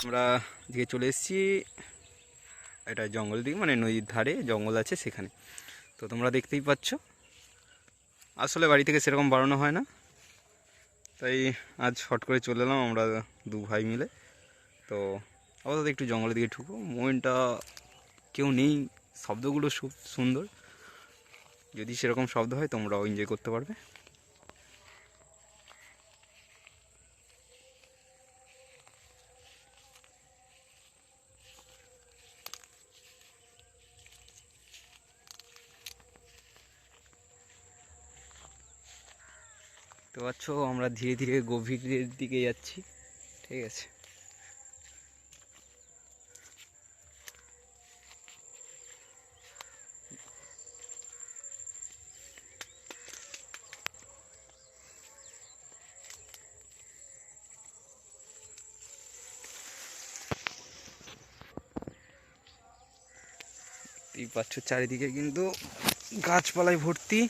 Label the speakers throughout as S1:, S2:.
S1: আমরা দিকে চলে এসেছি, এটা জঙ্গল দিকে, মানে নদীর ধারে জঙ্গল আছে সেখানে। তো তোমরা দেখতেই পাচ্ছ, আসলে বাড়ি থেকে সেরকম বাড়ানো হয় না, তাই আজ শর্ট করে চলে এলাম আমরা দু ভাই মিলে। তো আপাতত একটু জঙ্গলের দিকে ঢুকবো, মনটা কেউ নেই, শব্দগুলো খুব সুন্দর, যদি সেরকম শব্দ হয় তোমরাও এনজয় করতে পারবে। তো পাচ্ছ আমরা ধীরে ধীরে গভীরের দিকে যাচ্ছি, ঠিক আছে। এই পাচ্ছ চারিদিকে কিন্তু গাছপালায় ভর্তি।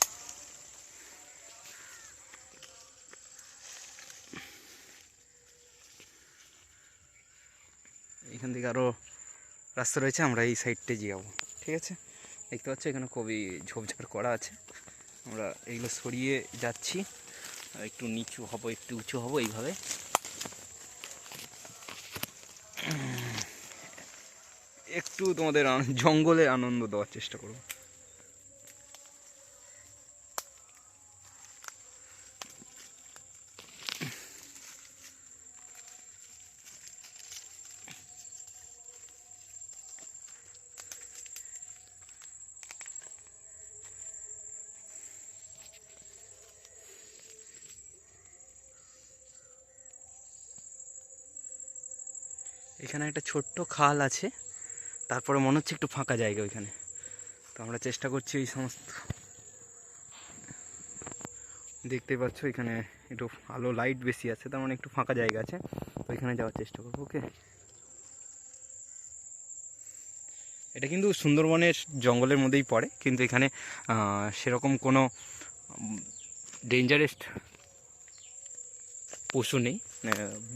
S1: এখান থেকে আরও রাস্তা রয়েছে, আমরা এই সাইডটে যাবো, ঠিক আছে। দেখতে পাচ্ছ এখানে খুবই ঝোপঝাড় করা আছে, আমরা এইগুলো সরিয়ে যাচ্ছি, একটু নিচু হব, একটু উঁচু হব, এইভাবে একটু তোমাদের জঙ্গলে আনন্দ দেওয়ার চেষ্টা করব। এখানে একটা ছোট্ট খাল আছে, তারপরে মনে হচ্ছে একটু ফাঁকা জায়গা ওইখানে। তো আমরা চেষ্টা করছি এই সমস্ত, দেখতেই পাচ্ছ এখানে একটু আলো লাইট বেশি আছে, তার মানে একটু ফাঁকা জায়গা আছে, তো এখানে যাওয়ার চেষ্টা করবো। ওকে, এটা কিন্তু সুন্দরবনের জঙ্গলের মধ্যেই পড়ে, কিন্তু এখানে সেরকম কোনো ডেঞ্জারাস পশু নেই,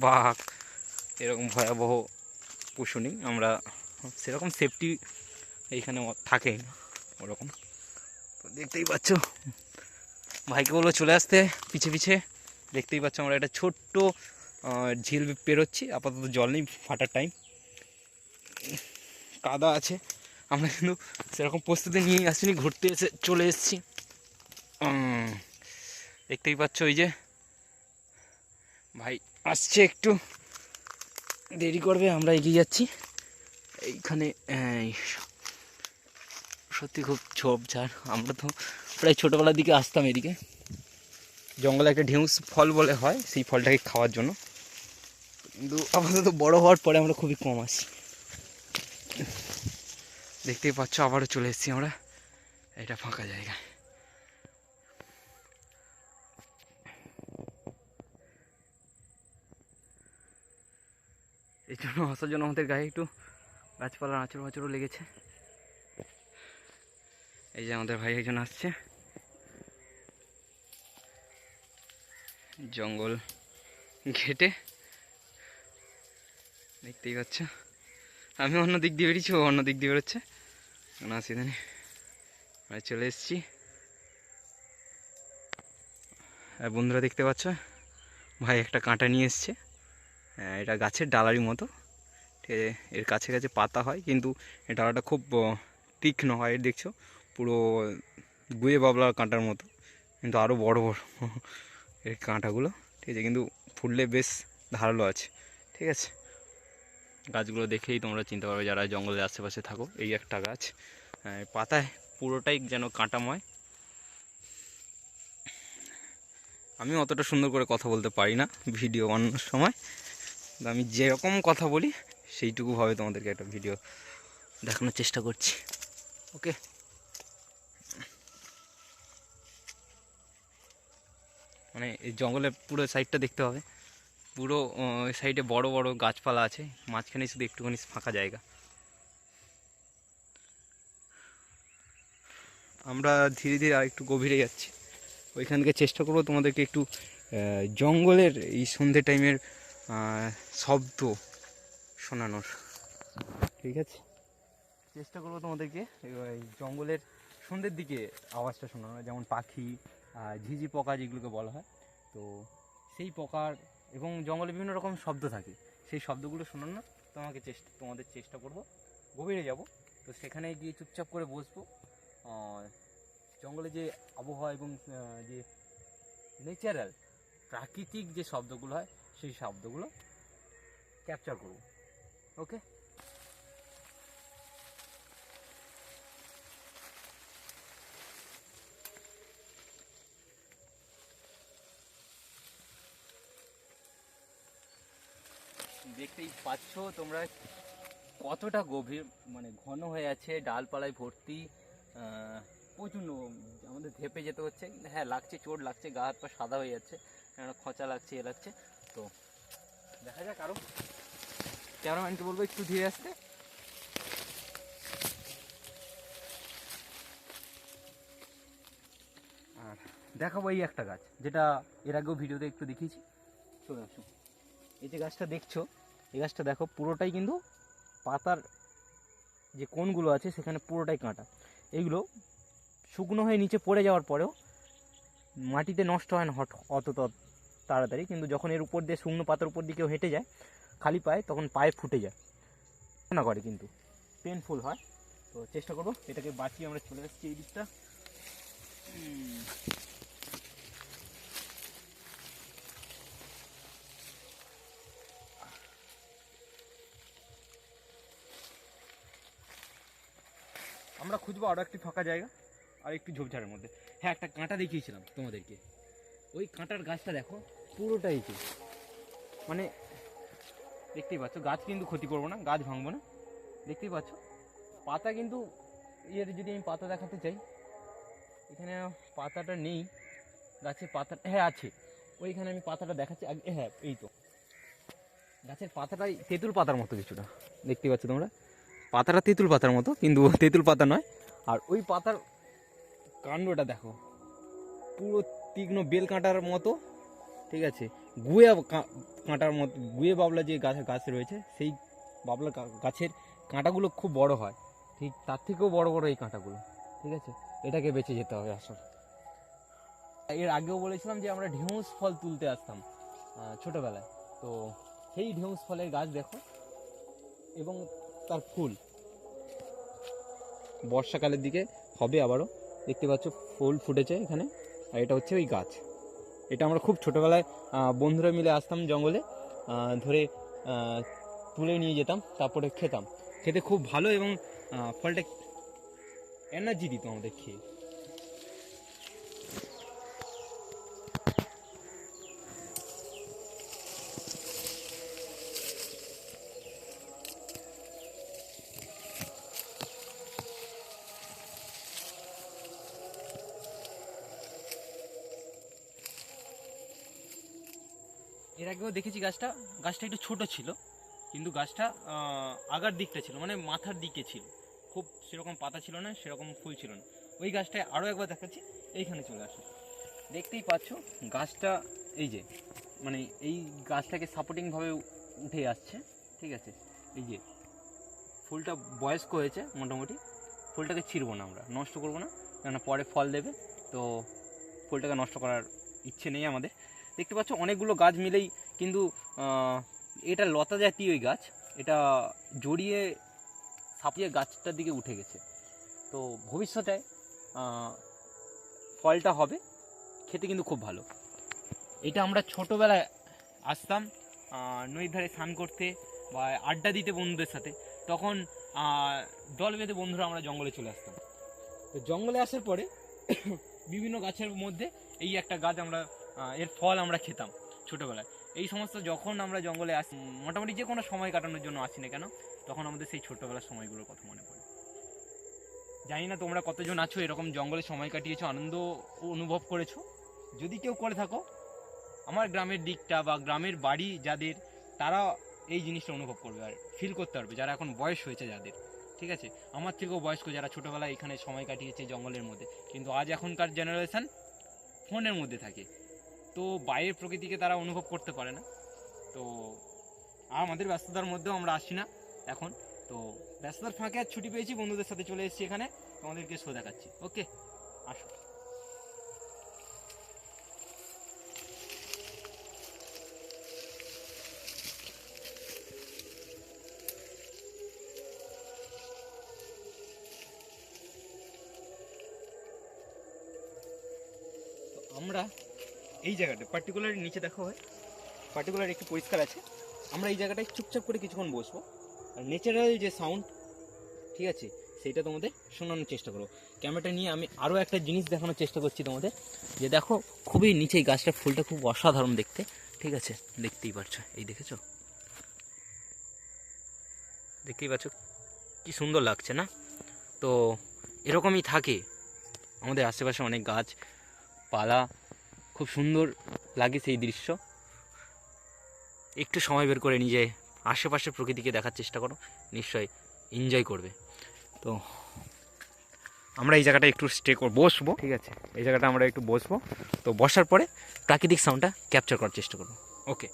S1: বাঘ এরকম ভয়াবহ পশু নেই, আমরা সেরকম সেফটি এইখানে থাকেই না ওরকম। তো দেখতেই পাচ্ছ, ভাইকে বলবো চলে আসতে পিছে পিছে। দেখতেই পাচ্ছ আমরা একটা ছোট্ট ঝিল পেরোচ্ছি, আপাতত জল নেই, ফাটার টাইম, কাদা আছে, আমরা কিন্তু সেরকম প্রস্তুতি নিয়ে আসিনি, ঘুরতে এসে চলে এসেছি। দেখতেই পাচ্ছ ওই যে ভাই আসছে, একটু দেরি করবে, আমরা এগিয়ে যাচ্ছি। এইখানে সত্যি খুব ঝোপঝাড়, আমরা তো প্রায় ছোটোবেলার দিকে আসতাম এদিকে, জঙ্গলে একটা ঢেউস ফল বলে হয়, সেই ফলটাকে খাওয়ার জন্য, কিন্তু আপাতত বড় হওয়ার পরে আমরা খুবই কম আসি। দেখতেই পাচ্ছ আবারও চলে এসেছি আমরা এটা ফাঁকা জায়গায়। এই জন্য আসার জন্য আমাদের গায়ে একটু গাছপালার আঁচড় আঁচড়ও লেগেছে। এই যে আমাদের ভাই একজন আসছে, জঙ্গল ঘেটে, দেখতেই পাচ্ছ। আমি অন্য দিক দিয়ে বেরিয়েছি, ও অন্য দিক দিয়ে বেরোচ্ছে, কোনো অসুবিধা নেই, আমরা চলে এসেছি। বন্ধুরা দেখতে পাচ্ছ ভাই একটা কাঁটা নিয়ে এসছে, এটা গাছের ডালারই মতো, ঠিক আছে, এর কাছে কাছে পাতা হয়, কিন্তু এই ডালাটা খুব তীক্ষ্ণ হয়, দেখছো পুরো গুয়ে বাবলার কাঁটার মতো, কিন্তু আরও বড় বড় এর কাঁটাগুলো, ঠিক আছে, কিন্তু ফুললে বেশ ধারালো আছে, ঠিক আছে। গাছগুলো দেখেই তোমরা চিনতে পারবে যারা জঙ্গলের আশেপাশে থাকো। এই একটা গাছ, পাতায় পুরোটাই যেন কাঁটাময়। আমি অতটা সুন্দর করে কথা বলতে পারি না ভিডিও বানানোর সময়, আমি যেরকম কথা বলি সেইটুকুভাবে তোমাদেরকে একটা ভিডিও দেখানোর চেষ্টা করছি। ওকে, মানে এই জঙ্গলের পুরো সাইডটা দেখতে হবে, পুরো সাইডে বড় বড় গাছপালা আছে, মাঝখানে শুধু একটুখানি ফাঁকা জায়গা। আমরা ধীরে ধীরে আর একটু গভীরে যাচ্ছি, ওইখান থেকে চেষ্টা করবো তোমাদেরকে একটু জঙ্গলের এই সন্ধ্যে টাইমের শব্দ শোনানোর, ঠিক আছে? চেষ্টা করবো তোমাদেরকে এই জঙ্গলের সন্ধ্যের দিকে আওয়াজটা শোনানো, যেমন পাখি, ঝিঝি পোকা যেগুলোকে বলা হয়, তো সেই পোকার এবং জঙ্গলে বিভিন্ন রকম শব্দ থাকে, সেই শব্দগুলো শোনানো তোমাদের চেষ্টা করবো। গভীরে যাব, তো সেখানে গিয়ে চুপচাপ করে বসবো, জঙ্গলে যে আবহাওয়া এবং যে ন্যাচারাল প্রাকৃতিক যে শব্দগুলো হয় সেই শব্দগুলো ক্যাপচার করব। ওকে, দেখতেই পাচ্ছ তোমরা কতটা গভীর, মানে ঘন হয়ে আছে, ডালপালায় ভর্তি, প্রচণ্ড আমাদের ধেপে যেতে হচ্ছে। হ্যাঁ লাগছে, চোট লাগছে, গা হাত পা সাদা হয়ে যাচ্ছে, খোঁচা লাগছে, এ লাগছে। তো দেখা যাক, আরও ক্যামেরাম্যানকে বলবো একটু ধীরে আসতে। আর দেখাবো এই একটা গাছ, যেটা এর আগেও ভিডিওতে একটু দেখিয়েছি। চলে আসুন, এই যে গাছটা দেখছো, এই গাছটা দেখো পুরোটাই কিন্তু পাতার যে কোণগুলো আছে সেখানে পুরোটাই কাঁটা। এইগুলো শুকনো হয়ে নিচে পড়ে যাওয়ার পরেও মাটিতে নষ্ট হয় না অত তাড়াতাড়ি, কিন্তু যখন এর উপর দিয়ে শুকনো পাতার উপর দিয়ে কেউ হেঁটে যায় খালি পায়ে, তখন পায়ে ফুটে যায়, না করে কিন্তু পেনফুল হয়। তো চেষ্টা করবো এটাকে বাঁচিয়ে আমরা চলে আসছি এই দিকটা। আমরা খুঁজবো আরও একটি ফাঁকা জায়গা আর একটু ঝোপঝাড়ের মধ্যে। হ্যাঁ, একটা কাঁটা দেখিয়েছিলাম তোমাদেরকে, ওই কাঁটার গাছটা দেখো পুরোটাই কি, মানে দেখতেই পাচ্ছ, গাছ কিন্তু ক্ষতি করবো না, গাছ ভাঙবো না, দেখতেই পাচ্ছ পাতা কিন্তু এর যদি আমি পাতা দেখাতে চাই, এখানে পাতাটা নেই গাছের পাতা, হ্যাঁ আছে, ওইখানে আমি পাতাটা দেখাচ্ছি। হ্যাঁ এই তো গাছের পাতাটাই তেঁতুল পাতার মতো কিছুটা, দেখতে পাচ্ছ তোমরা, পাতাটা তেঁতুল পাতার মতো, কিন্তু তেঁতুল পাতা নয়। আর ওই পাতার কাণ্ডটা দেখো পুরো তীক্ষ্ণ বেল কাঁটার মতো, ঠিক আছে? গুয়ে কাঁটার মতো, গুয়ে বাবলা যে গাছ রয়েছে, সেই বাবলা গাছের কাঁটাগুলো খুব বড় হয়, ঠিক তার থেকেও বড় বড় এই কাঁটাগুলো, ঠিক আছে? এটাকে বেঁচে যেতে হবে আসলে। এর আগেও বলেছিলাম যে আমরা ঢেঁড়স ফল তুলতে আসতাম ছোটোবেলায়, তো সেই ঢেঁড়স ফলের গাছ দেখো, এবং তার ফুল বর্ষাকালের দিকে হবে আবারও, দেখতে পাচ্ছ ফুল ফুটেছে এখানে। আর এটা হচ্ছে ওই গাছ, এটা আমরা খুব ছোটোবেলায় বন্ধুরা মিলে আসতাম জঙ্গলে, ধরে তুলে নিয়ে যেতাম, তারপরে খেতাম, খেতে খুব ভালো, এবং ফলটা এনার্জি দিত আমাদের খেয়ে। এর আগেও দেখেছি গাছটা একটু ছোট ছিল, কিন্তু গাছটা আগার দিকটা ছিল, মানে মাথার দিকে ছিল, খুব সেরকম পাতা ছিল না, সেরকম ফুল ছিল না। ওই গাছটায় আরও একবার দেখাচ্ছি, এইখানে চলে আসো, দেখতেই পাচ্ছ গাছটা, এই যে মানে এই গাছটাকে সাপোর্টিংভাবে উঠে আসছে, ঠিক আছে? এই যে ফুলটা বয়স্ক হয়েছে মোটামুটি, ফুলটাকে ছিঁড়বো না, আমরা নষ্ট করবো না, কেননা পরে ফল দেবে, তো ফুলটাকে নষ্ট করার ইচ্ছে নেই আমাদের। দেখতে পাচ্ছ অনেকগুলো গাছ মিলেই কিন্তু এটা লতা জাতীয় ওই গাছ, এটা জড়িয়ে সাপিয়ে গাছটার দিকে উঠে গেছে। তো ভবিষ্যতে ফলটা হবে, খেতে কিন্তু খুব ভালো। এটা আমরা ছোটোবেলায় আসতাম নদীর ধারে স্নান করতে বা আড্ডা দিতে বন্ধুদের সাথে, তখন দল বেঁধে বন্ধুরা আমরা জঙ্গলে চলে আসতাম। তো জঙ্গলে আসার পরে বিভিন্ন গাছের মধ্যে এই একটা গাছ, আমরা এর ফল আমরা খেতাম ছোটোবেলায়। এই সমস্ত যখন আমরা জঙ্গলে আসি, মোটামুটি যে কোনো সময় কাটানোর জন্য আসি না কেন, তখন আমাদের সেই ছোটোবেলার সময়গুলোর কথা মনে পড়ে। জানি না তোমরা কতজন আছো এরকম জঙ্গলে সময় কাটিয়েছো, আনন্দ অনুভব করেছো। যদি কেউ করে থাকো, আমার গ্রামের দিকটা বা গ্রামের বাড়ি যাদের, তারা এই জিনিসটা অনুভব করবে আর ফিল করতে পারবে, যারা এখন বয়স হয়েছে যাদের, ঠিক আছে? আমার থেকেও বয়স্ক যারা ছোটোবেলায় এখানে সময় কাটিয়েছে জঙ্গলের মধ্যে, কিন্তু আজ এখনকার জেনারেশান ফোনের মধ্যে থাকে, তো বাইরের প্রকৃতিকে তারা অনুভব করতে পারে না। তো আর আমাদের ব্যস্ততার মধ্যেও আমরা আসছি না এখন। তো ব্যস্ততার ফাঁকে আর ছুটি পেয়েছি, বন্ধুদের সাথে চলে এসেছি এখানে, তোমাদেরকে শো দেখাচ্ছি। ওকে, আসো। আমরা এই জায়গাটা পার্টিকুলার নিচে দেখো হয়, পার্টিকুলার একটু পরিষ্কার আছে। আমরা এই জায়গাটায় চুপচাপ করে কিছুক্ষণ বসবো, আর ন্যাচারাল যে সাউন্ড, ঠিক আছে, সেইটা তোমাদের শোনানোর চেষ্টা করো। ক্যামেরাটা নিয়ে আমি আরও একটা জিনিস দেখানোর চেষ্টা করছি তোমাদের, যে দেখো খুবই নিচে এই গাছটার ফুলটা খুব অসাধারণ দেখতে, ঠিক আছে, দেখতেই পাচ্ছ, এই দেখেছো, দেখতেই পাচ্ছ কি সুন্দর লাগছে না? তো এরকমই থাকে আমাদের আশেপাশে অনেক গাছ পালা, খুব সুন্দর লাগে সেই দৃশ্য। একটু সময় বের করে নিজে আশেপাশের প্রকৃতিকে দেখার চেষ্টা করো, নিশ্চয়ই এনজয় করবে। তো আমরা এই জায়গাটা একটু বসবো, ঠিক আছে, এই জায়গাটা আমরা একটু বসবো। তো বসার পরে প্রাকৃতিক সাউন্ডটা ক্যাপচার করার চেষ্টা করবো। ওকে।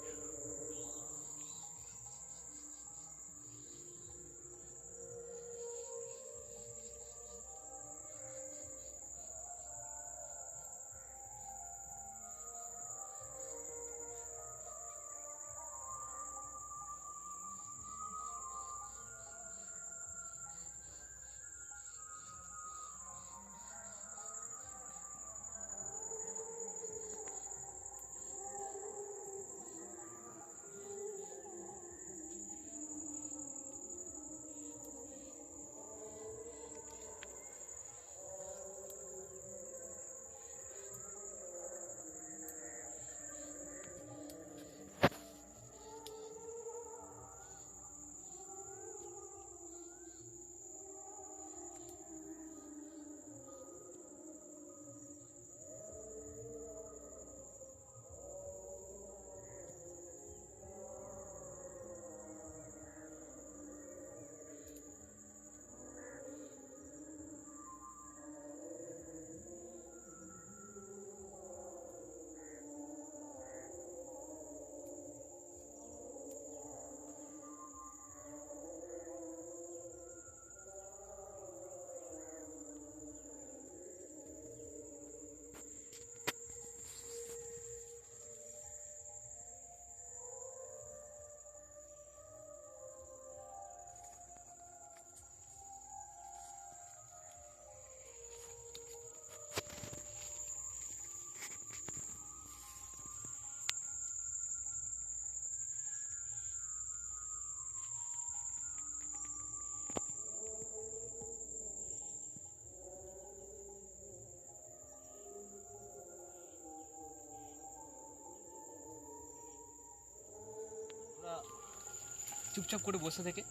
S1: চুপচাপ করে বসে থেকে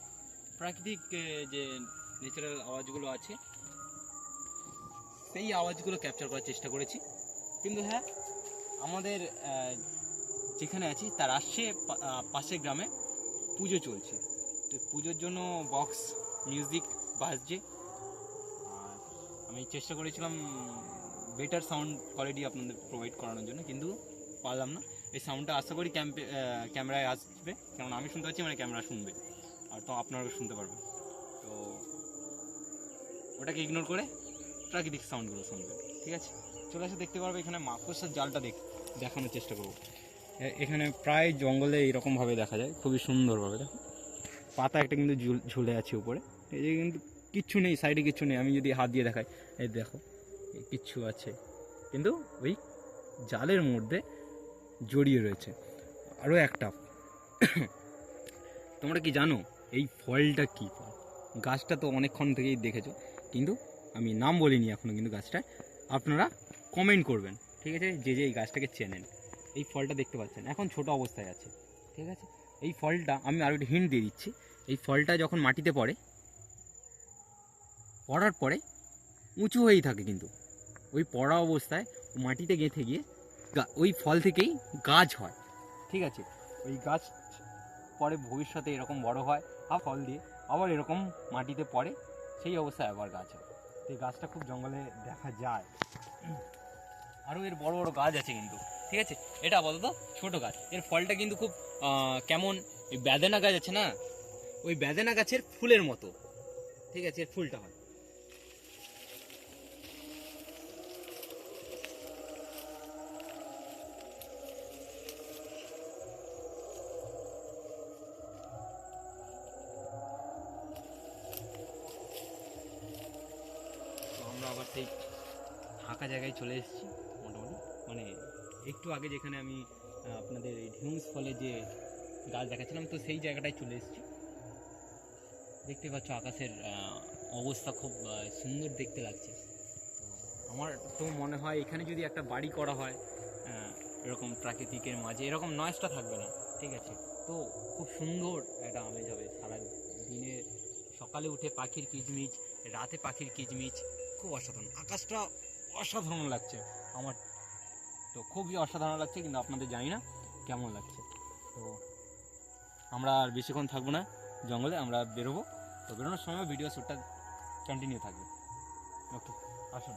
S1: প্রাকৃতিক যে ন্যাচারাল আওয়াজগুলো আছে সেই আওয়াজগুলো ক্যাপচার করার চেষ্টা করেছি। কিন্তু হ্যাঁ, আমাদের যেখানে আছি তার পাশের গ্রামে পুজো চলছে, তো পুজোর জন্য বক্স মিউজিক বাজছে। আর আমি চেষ্টা করেছিলাম বেটার সাউন্ড কোয়ালিটি আপনাদের প্রোভাইড করানোর জন্য, কিন্তু পারলাম না। এই সাউন্ডটা আশা করি ক্যামেরায় আসবে, কারণ আমি শুনতে পাচ্ছি, মানে ক্যামেরা শুনবে, আর তো আপনারা শুনতে পারবেন। তো ওটাকে ইগনোর করে প্রাকৃতিক সাউন্ডগুলো শুনবেন, ঠিক আছে? চলে আসে, দেখতে পারবে এখানে মাকড়সার জালটা দেখানোর চেষ্টা করবো। এখানে প্রায় জঙ্গলে এইরকমভাবে দেখা যায়, খুবই সুন্দরভাবে। দেখো পাতা একটা কিন্তু ঝুলে আছে উপরে, এই যে কিন্তু কিচ্ছু নেই, সাইডে কিচ্ছু নেই। আমি যদি হাত দিয়ে দেখাই, এই দেখো কিচ্ছু আছে, কিন্তু ওই জালের মধ্যে জড়িয়ে রয়েছে। আরও একটা, তোমরা কি জানো এই ফলটা কী ফল? গাছটা তো অনেকক্ষণ থেকেই দেখেছো, কিন্তু আমি নাম বলিনি এখনও, কিন্তু গাছটা আপনারা কমেন্ট করবেন, ঠিক আছে, যে এই গাছটাকে চেনেন। এই ফলটা দেখতে পাচ্ছেন, এখন ছোট অবস্থায় আছে, ঠিক আছে? এই ফলটা আমি আরও একটু হিন্ট দিয়ে দিচ্ছি। এই ফলটা যখন মাটিতে পড়ার পরে উঁচু হয়েই থাকে, কিন্তু ওই পড়া অবস্থায় মাটিতে গেঁথে গিয়ে ওই ফল থেকেই গাছ হয়, ঠিক আছে? ওই গাছ পরে ভবিষ্যতে এরকম বড় হয়, আর ফল দিয়ে আবার এরকম মাটিতে পড়ে, সেই অবস্থায় আবার গাছ হয়। এই গাছটা খুব জঙ্গলে দেখা যায়। আরও এর বড় বড় গাছ আছে কিন্তু, ঠিক আছে? এটা আপাতত ছোট গাছ, এর ফলটা কিন্তু খুব কেমন এই বেদানা গাছ আছে না, ওই বেদানা গাছের ফুলের মতো, ঠিক আছে, এর ফুলটা হয়। আমরা আবার সেই ফাঁকা জায়গায় চলে এসেছি মোটামুটি, মানে একটু আগে যেখানে আমি আপনাদের এই ঢেউস ফলে যে গাছ দেখাচ্ছিলাম, তো সেই জায়গাটায় চলে এসেছি। দেখতে পাচ্ছ আকাশের অবস্থা খুব সুন্দর দেখতে লাগছে। তো আমার তো মনে হয় এখানে যদি একটা বাড়ি করা হয় এরকম প্রাকৃতিকের মাঝে, এরকম নয়েজটা থাকবে না, ঠিক আছে, তো খুব সুন্দর একটা আমেজ হবে। সারা দিনে সকালে উঠে পাখির কিচমিচ, রাতে পাখির কিচমিচ, খুব অসাধারণ। আকাশটা অসাধারণ লাগছে আমার, তো খুবই অসাধারণ লাগছে, কিন্তু আপনাদের জানি না কেমন লাগছে। তো আমরা আর বেশিক্ষণ থাকবো না জঙ্গলে, আমরা বেরোবো। তো বেরোনোর সময় ভিডিও শ্যুটটা কন্টিনিউ থাকবে। ওকে, আসুন।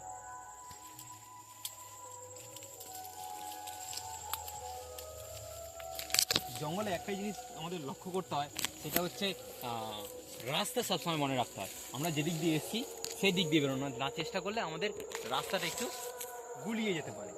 S1: জঙ্গলে একটাই জিনিস আমাদের লক্ষ্য করতে হয়, সেটা হচ্ছে রাস্তা সবসময় মনে রাখতে হয়। আমরা যেদিক দিয়ে এসেছি সেই দিক দিয়ে বেরোনোর চেষ্টা করলে আমাদের রাস্তাটা একটু গুলিয়ে যেতে পারে।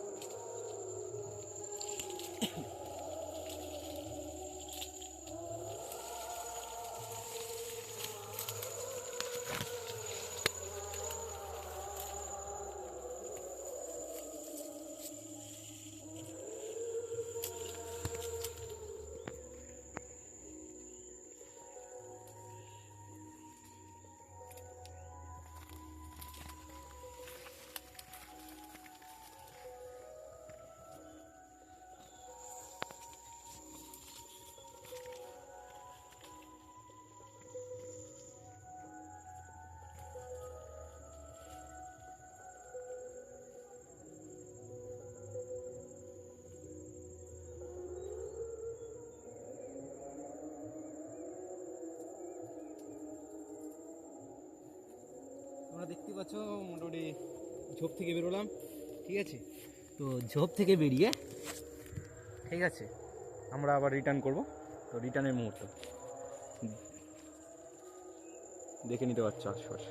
S1: তোমরা দেখতে পাচ্ছ মোটামুটি ঝোপ থেকে বেরোলাম, ঠিক আছে। তো ঝোপ থেকে বেরিয়ে, ঠিক আছে, আমরা আবার রিটার্ন করব। তো রিটার্নের মুহূর্ত দেখে নিতে পারছো আশপাশে।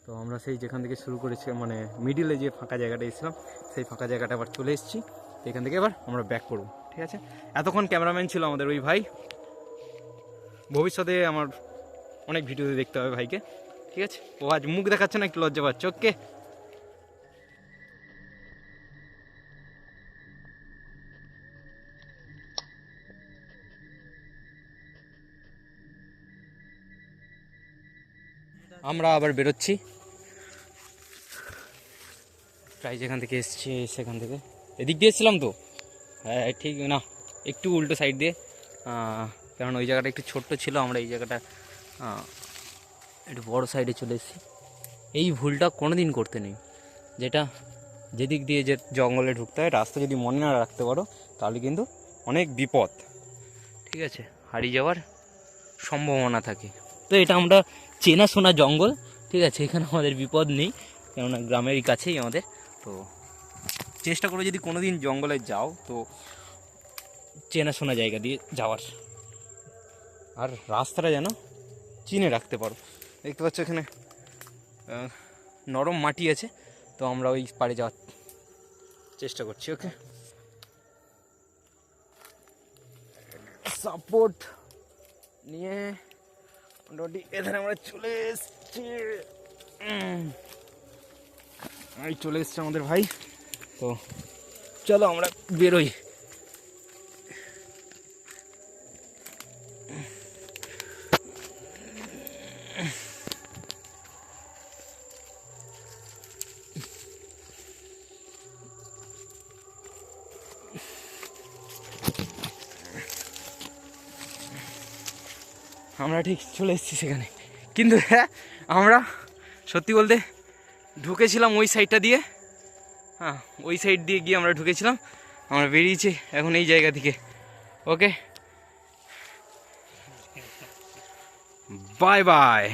S1: তো আমরা সেই যেখান থেকে শুরু করেছি, মানে মিডিলে যে ফাঁকা জায়গাটা এসেছিলাম, সেই ফাঁকা জায়গাটা আবার চলে এসেছি। এখান থেকে এবার আমরা ব্যাক করব, ঠিক আছে। এতক্ষণ ক্যামেরাম্যান ছিল আমাদের ওই ভাই, ভবিষ্যতে আমার অনেক ভিডিওতে দেখতে হবে ভাইকে, ঠিক আছে। ও আজ মুখ দেখাচ্ছে না, একটু লজ্জা পাচ্ছে। ওকে, আমরা আবার বেরোচ্ছি প্রায় যেখান থেকে এসেছি, সেখান থেকে এদিক দিয়ে এসেছিলাম তো, হ্যাঁ ঠিক না, একটু উল্টো সাইড দিয়ে, কারণ ওই জায়গাটা একটু ছোট্ট ছিল, আমরা এই জায়গাটা একটু বড় সাইডে চলে এসেছি। এই ভুলটা কোনো দিন করতে নেই, যেটা যেদিক দিয়ে যে জঙ্গলে ঢুকতে হয়, রাস্তা যদি মনে না রাখতে পারো তাহলে কিন্তু অনেক বিপদ, ঠিক আছে, হারিয়ে যাওয়ার সম্ভাবনা থাকে। তো এটা আমরা চেনাশোনা জঙ্গল, ঠিক আছে, এখানে আমাদের বিপদ নেই, কেননা গ্রামেরই কাছেই আমাদের। তো চেষ্টা করো যদি কোনো দিন জঙ্গলে যাও তো চেনাশোনা জায়গা দিয়ে যাওয়ার, আর রাস্তাটা যেন চিনে রাখতে পারো। দেখতে পাচ্ছ এখানে নরম মাটি আছে, তো আমরা ওই পাড়ে যাওয়ার চেষ্টা করছি। ওকে, সাপোর্ট নিয়ে মোটামুটি এখানে আমরা চলে এসছি, চলে এসছে আমাদের ভাই। তো চলো আমরা বেরোই। আমরা ঠিক চলে এসেছি সেখানে, কিন্তু হ্যাঁ আমরা সত্যি বলতে ঢুকেছিলাম ওই সাইডটা দিয়ে, হ্যাঁ ওই সাইড দিয়ে গিয়ে আমরা ঢুকেছিলাম, আমরা বেরিয়েছি এখন এই জায়গা থেকে। ওকে, বাই বাই।